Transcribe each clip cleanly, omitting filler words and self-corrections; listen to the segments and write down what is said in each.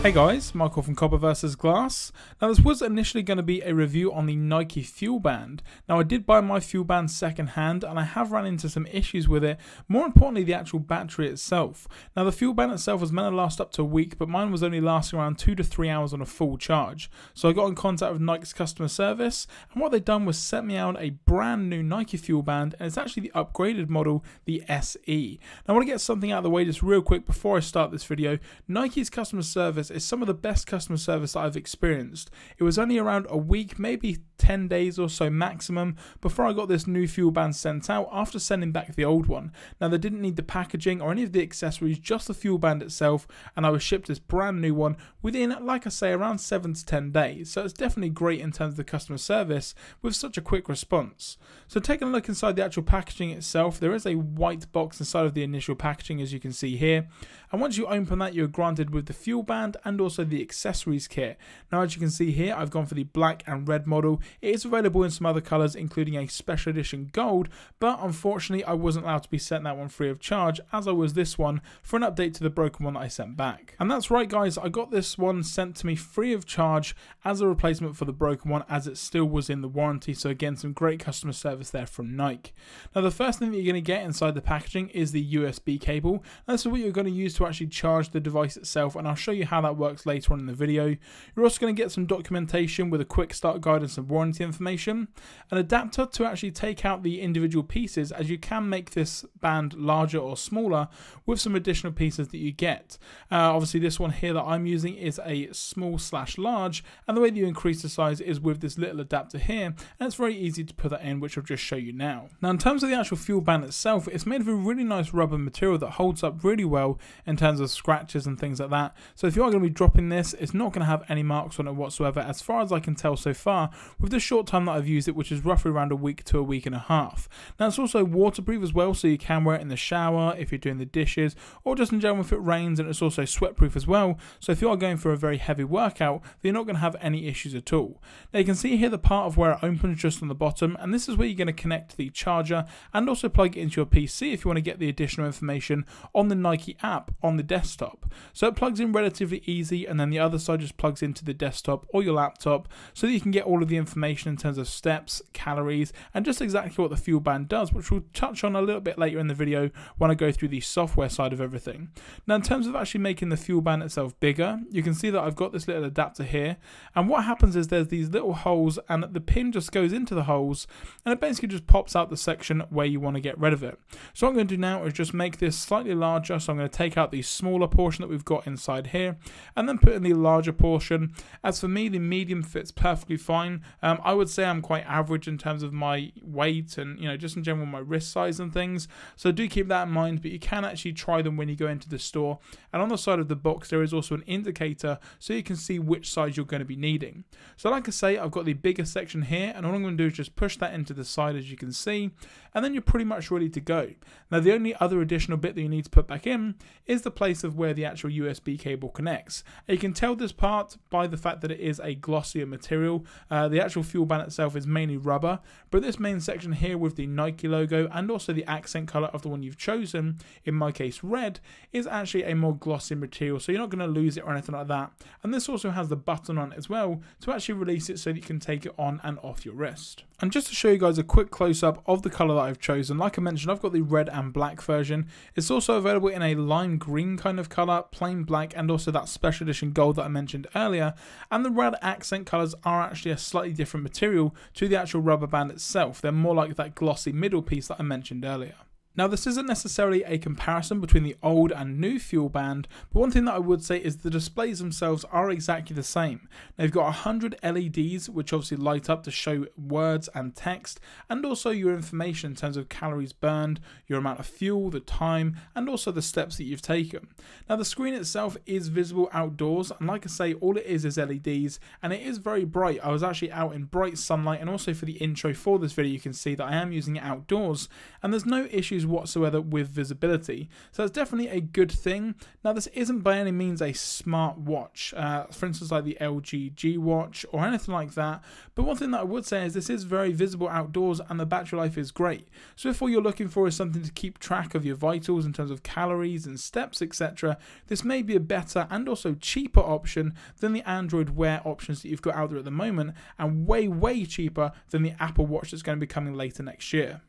Hey guys, Michael from Copper vs Glass. Now this was initially going to be a review on the Nike Fuel Band. Now I did buy my Fuel Band second hand and I have run into some issues with it, more importantly the actual battery itself. Now the Fuel Band itself was meant to last up to a week, but mine was only lasting around 2 to 3 hours on a full charge. So I got in contact with Nike's customer service, and what they've done was sent me out a brand new Nike Fuel Band, and it's actually the upgraded model, the SE. Now I want to get something out of the way just real quick before I start this video. Nike's customer service is some of the best customer service that I've experienced. It was only around a week, maybe 10 days or so maximum, before I got this new Fuel Band sent out after sending back the old one. Now they didn't need the packaging or any of the accessories, just the Fuel Band itself, and I was shipped this brand new one within, like I say, around 7 to 10 days. So it's definitely great in terms of the customer service with such a quick response. So taking a look inside the actual packaging itself, there is a white box inside of the initial packaging, as you can see here, and once you open that you're granted with the Fuel Band and also the accessories kit. Now as you can see here, I've gone for the black and red model. It is available in some other colours, including a special edition gold, but unfortunately I wasn't allowed to be sent that one free of charge, as I was this one, for an update to the broken one that I sent back. And that's right guys, I got this one sent to me free of charge as a replacement for the broken one, as it still was in the warranty. So again, some great customer service there from Nike. Now the first thing that you're going to get inside the packaging is the USB cable. Now, this is what you're going to use to actually charge the device itself, and I'll show you how that works later on in the video. You're also going to get some documentation with a quick start guide and some warranty information, an adapter to actually take out the individual pieces, as you can make this band larger or smaller with some additional pieces that you get. Obviously this one here that I'm using is a small/large, and the way that you increase the size is with this little adapter here, and it's very easy to put that in, which I'll just show you now. Now in terms of the actual Fuel Band itself, it's made of a really nice rubber material that holds up really well in terms of scratches and things like that. So if you are going to be dropping this, it's not going to have any marks on it whatsoever, as far as I can tell so far with the short time that I've used it, which is roughly around a week to a week and a half. Now it's also waterproof as well, so you can wear it in the shower if you're doing the dishes, or just in general if it rains, and it's also sweatproof as well, so if you are going for a very heavy workout, then you're not going to have any issues at all. Now you can see here the part of where it opens just on the bottom, and this is where you're going to connect the charger and also plug it into your PC if you want to get the additional information on the Nike app on the desktop. So it plugs in relatively easy, and then the other side just plugs into the desktop or your laptop, so that you can get all of the information in terms of steps, calories, and just exactly what the Fuel Band does, which we'll touch on a little bit later in the video when I go through the software side of everything. Now in terms of actually making the Fuel Band itself bigger, you can see that I've got this little adapter here, and what happens is there's these little holes, and the pin just goes into the holes, and it basically just pops out the section where you want to get rid of it. So what I'm going to do now is just make this slightly larger, so I'm going to take out the smaller portion that we've got inside here, and then put in the larger portion. As for me, the medium fits perfectly fine. I would say I'm quite average in terms of my weight and, you know, just in general my wrist size and things, so do keep that in mind, but you can actually try them when you go into the store. And on the side of the box there is also an indicator, so you can see which size you're going to be needing. So like I say, I've got the bigger section here, and all I'm going to do is just push that into the side, as you can see, and then you're pretty much ready to go. Now the only other additional bit that you need to put back in is the place of where the actual USB cable connects. And you can tell this part by the fact that it is a glossier material. The actual Fuel Band itself is mainly rubber, but this main section here with the Nike logo and also the accent color of the one you've chosen, in my case red, is actually a more glossy material, so you're not going to lose it or anything like that. And this also has the button on it as well to actually release it so that you can take it on and off your wrist. And just to show you guys a quick close-up of the colour that I've chosen, like I mentioned, I've got the red and black version. It's also available in a lime green kind of colour, plain black, and also that special edition gold that I mentioned earlier. And the red accent colours are actually a slightly different material to the actual rubber band itself. They're more like that glossy middle piece that I mentioned earlier. Now this isn't necessarily a comparison between the old and new Fuel Band, but one thing that I would say is the displays themselves are exactly the same. Now you've got 100 LEDs which obviously light up to show words and text, and also your information in terms of calories burned, your amount of fuel, the time, and also the steps that you've taken. Now the screen itself is visible outdoors, and like I say, all it is LEDs, and it is very bright. I was actually out in bright sunlight, and also for the intro for this video you can see that I am using it outdoors, and there's no issues whatsoever with visibility. So that's definitely a good thing. Now this isn't by any means a smart watch, for instance like the LG G Watch or anything like that, but one thing that I would say is this is very visible outdoors and the battery life is great. So if all you're looking for is something to keep track of your vitals in terms of calories and steps, etc., this may be a better and also cheaper option than the Android Wear options that you've got out there at the moment, and way cheaper than the Apple Watch that's going to be coming later next year.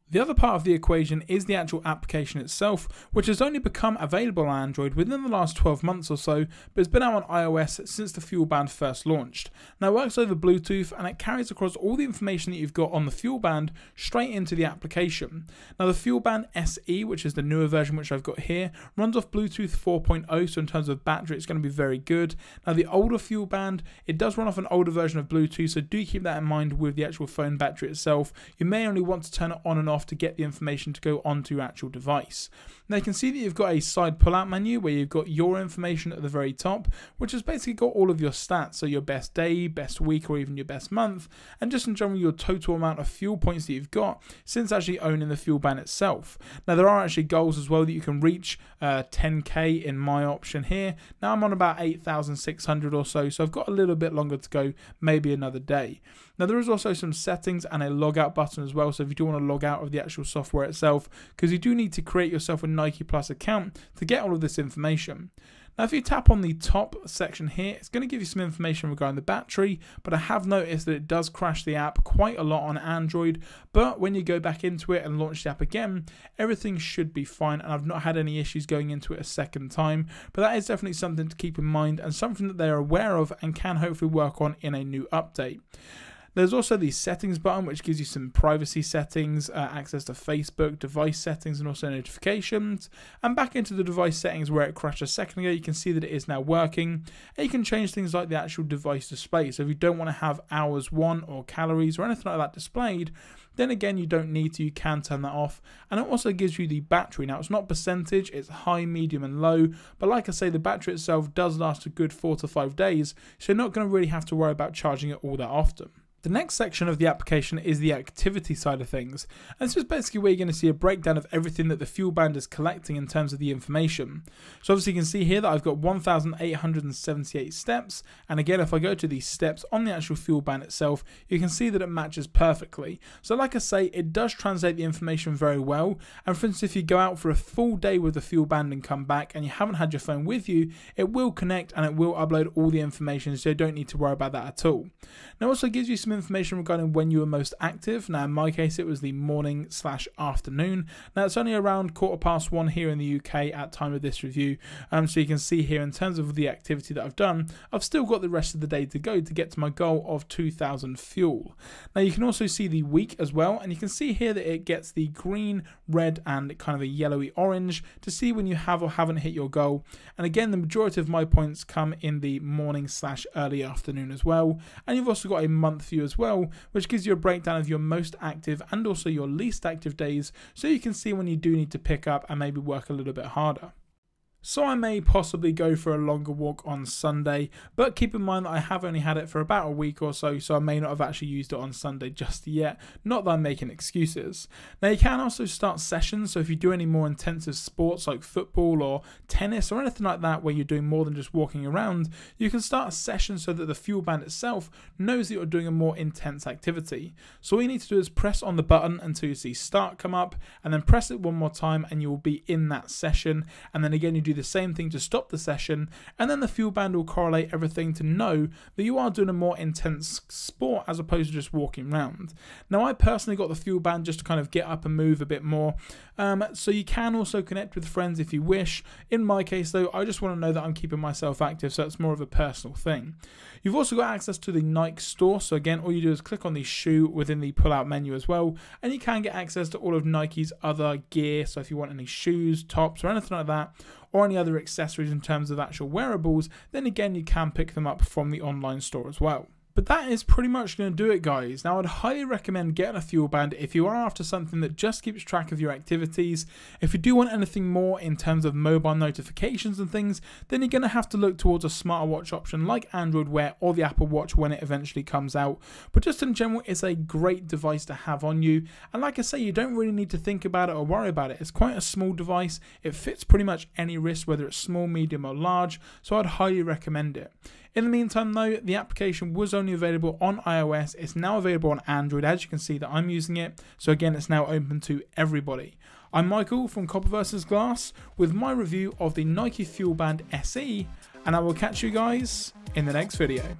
The other part of the equation is the actual application itself, which has only become available on Android within the last 12 months or so, but it's been out on iOS since the FuelBand first launched. Now it works over Bluetooth and it carries across all the information that you've got on the FuelBand straight into the application. Now the FuelBand SE, which is the newer version which I've got here, runs off Bluetooth 4.0, so in terms of battery it's going to be very good. Now the older FuelBand, it does run off an older version of Bluetooth, so do keep that in mind with the actual phone battery itself. You may only want to turn it on and off to get the information to go onto your actual device. Now you can see that you've got a side pull-out menu where you've got your information at the very top, which has basically got all of your stats, so your best day, best week, or even your best month, and just in general your total amount of fuel points that you've got since actually owning the FuelBand itself. Now there are actually goals as well that you can reach, 10k in my option here. Now I'm on about 8,600 or so, so I've got a little bit longer to go, maybe another day. Now there is also some settings and a logout button as well, so if you do want to log out of the actual software itself, because you do need to create yourself a Nike Plus account to get all of this information. Now if you tap on the top section here, it's going to give you some information regarding the battery, but I have noticed that it does crash the app quite a lot on Android, but when you go back into it and launch the app again, everything should be fine, and I've not had any issues going into it a second time, but that is definitely something to keep in mind and something that they're aware of and can hopefully work on in a new update. There's also the settings button, which gives you some privacy settings, access to Facebook, device settings, and also notifications. And back into the device settings where it crashed a second ago, you can see that it is now working. And you can change things like the actual device display. So if you don't want to have hours won or calories or anything like that displayed, then again you don't need to, you can turn that off. And it also gives you the battery. Now it's not percentage, it's high, medium and low, but like I say, the battery itself does last a good 4 to 5 days, so you're not going to really have to worry about charging it all that often. The next section of the application is the activity side of things, and this is basically where you're going to see a breakdown of everything that the FuelBand is collecting in terms of the information. So obviously you can see here that I've got 1,878 steps, and again if I go to the steps on the actual FuelBand itself, you can see that it matches perfectly. So like I say, it does translate the information very well, and for instance if you go out for a full day with the FuelBand and come back and you haven't had your phone with you, it will connect and it will upload all the information, so you don't need to worry about that at all. Now it also gives you some information regarding when you were most active. Now in my case it was the morning/afternoon. Now it's only around 1:15 here in the UK at time of this review, so you can see here in terms of the activity that I've done, I've still got the rest of the day to go to get to my goal of 2,000 fuel. Now you can also see the week as well, and you can see here that it gets the green, red and kind of a yellowy orange to see when you have or haven't hit your goal. And again the majority of my points come in the morning/early afternoon as well, and you've also got a month view as well, which gives you a breakdown of your most active and also your least active days, so you can see when you do need to pick up and maybe work a little bit harder. So I may possibly go for a longer walk on Sunday, but keep in mind that I have only had it for about a week or so, so I may not have actually used it on Sunday just yet, not that I'm making excuses. Now you can also start sessions, so if you do any more intensive sports like football or tennis or anything like that where you're doing more than just walking around, you can start a session so that the FuelBand itself knows that you're doing a more intense activity. So all you need to do is press on the button until you see start come up, and then press it one more time and you will be in that session, and then again you do the same thing to stop the session, and then the FuelBand will correlate everything to know that you are doing a more intense sport as opposed to just walking around. Now I personally got the FuelBand just to kind of get up and move a bit more, so you can also connect with friends if you wish. In my case though, I just want to know that I'm keeping myself active, so it's more of a personal thing. You've also got access to the Nike store, so again all you do is click on the shoe within the pull out menu as well, and you can get access to all of Nike's other gear, so if you want any shoes, tops or anything like that, or any other accessories in terms of actual wearables, then again you can pick them up from the online store as well. But that is pretty much going to do it, guys. Now, I'd highly recommend getting a fuel band if you are after something that just keeps track of your activities. If you do want anything more in terms of mobile notifications and things, then you're going to have to look towards a smarter watch option like Android Wear or the Apple Watch when it eventually comes out. But just in general, it's a great device to have on you. And like I say, you don't really need to think about it or worry about it. It's quite a small device. It fits pretty much any wrist, whether it's small, medium or large. So I'd highly recommend it. In the meantime though, the application was only available on iOS. It's now available on Android, as you can see that I'm using it. So again, it's now open to everybody. I'm Michael from Copper vs Glass with my review of the Nike Fuel Band SE, and I will catch you guys in the next video.